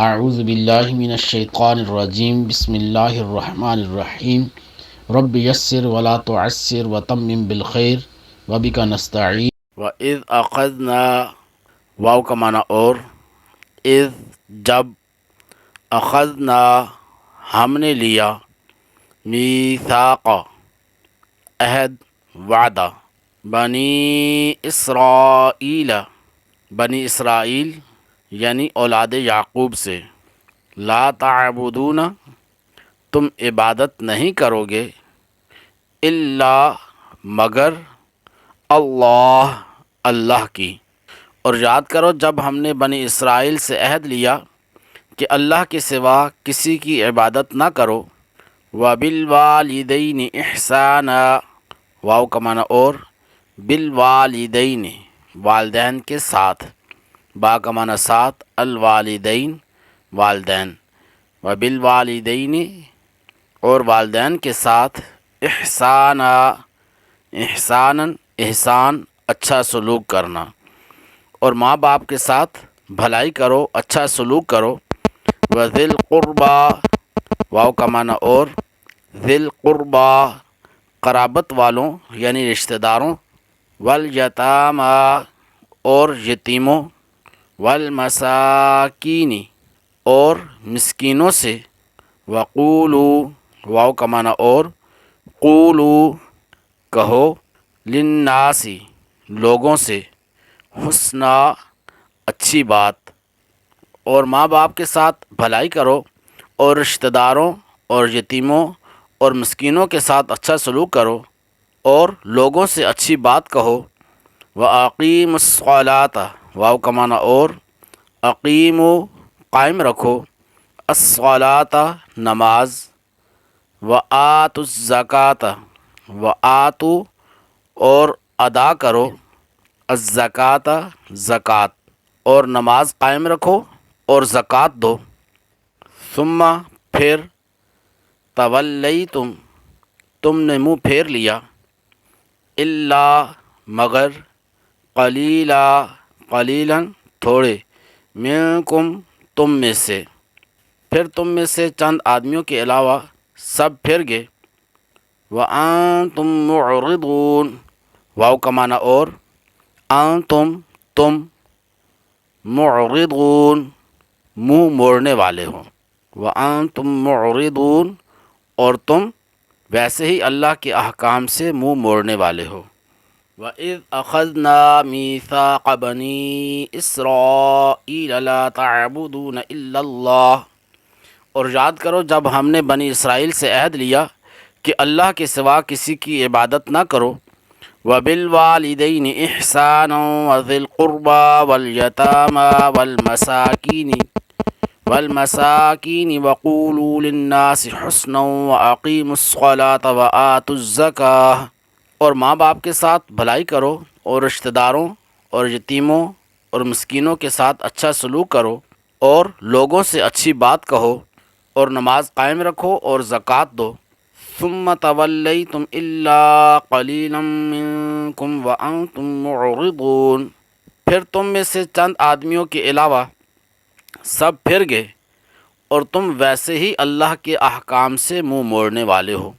اعوذ باللہ من الشیطان الرجیم بسم اللہ الرحمن الرحیم رب یسر ولا تعسر وتمم بالخیر وبک نستعین وَإِذْ أَخَذْنَا واو کا معنی اور اذ جب اخذنا ہم نے لیا میثاق عہد وعدہ بنی اسرائیل یعنی اولاد یعقوب سے لا تعبدون تم عبادت نہیں کرو گے الا مگر اللہ کی۔ اور یاد کرو جب ہم نے بنی اسرائیل سے عہد لیا کہ اللہ کے سوا کسی کی عبادت نہ کرو۔ وَبِالْوَالِدَيْنِ إِحْسَانًا واو کا معنی اور بالوالدین والدین کے ساتھ، با کا معنی ساتھ، الوالدین والدین، وبالوالدین اور والدین کے ساتھ، احساناً احسان اچھا سلوک کرنا، اور ماں باپ کے ساتھ بھلائی کرو، اچھا سلوک کرو۔ وذی القربى واو کا معنی اور ذی القربى قرابت والوں یعنی رشتہ داروں، والیتامی اور یتیموں، والمساکین اور مسکینوں سے، وقولوا واو کا معنی اور قولوا کہو، للناس لوگوں سے، حسنا اچھی بات، اور ماں باپ کے ساتھ بھلائی کرو اور رشتہ داروں اور یتیموں اور مسکینوں کے ساتھ اچھا سلوک کرو اور لوگوں سے اچھی بات کہو۔ وَأَقِیمُوا الصَّلَاةَ واو کا معنی اور اقیموا قائم رکھو، الصلاۃ نماز، وآتوا الزکاۃ وآتوا اور ادا کرو، الزکاۃ زکوٰۃ، اور نماز قائم رکھو اور زکوٰۃ دو۔ ثم پھر تولیتم تم نے منہ پھیر لیا، الا مگر قلیلاً تھوڑے، منکم تم میں سے، پھر تم میں سے چند آدمیوں کے علاوہ سب پھر گئے۔ وانتم معرضون واو کا معنی اور انتم تم، معرضون منہ موڑنے والے ہو، وانتم معرضون اور تم ویسے ہی اللہ کے احکام سے منہ موڑنے والے ہو۔ وَإِذْ أَخَذْنَا مِيثَاقَ بَنِي إِسْرَائِيلَ لَا تَعْبُدُونَ إِلَّا اللَّهَ اور یاد کرو جب ہم نے بنی اسرائیل سے عہد لیا کہ اللہ کے سوا کسی کی عبادت نہ کرو۔ وَبِالْوَالِدَيْنِ إِحْسَانًا وَذِي الْقُرْبَى وَالْيَتَامَى وَالْمَسَاكِينِ وَقُولُوا لِلنَّاسِ حُسْنًا وَأَقِیمُوا الصَّلَاةَ وَآتُوا الزَّکَاةَ اور ماں باپ کے ساتھ بھلائی کرو اور رشتہ داروں اور یتیموں اور مسکینوں کے ساتھ اچھا سلوک کرو اور لوگوں سے اچھی بات کہو اور نماز قائم رکھو اور زکوٰۃ دو۔ ثم تولیتم الا قلیلا منکم وانتم معرضون پھر تم میں سے چند آدمیوں کے علاوہ سب پھر گئے اور تم ویسے ہی اللہ کے احکام سے منہ موڑنے والے ہو۔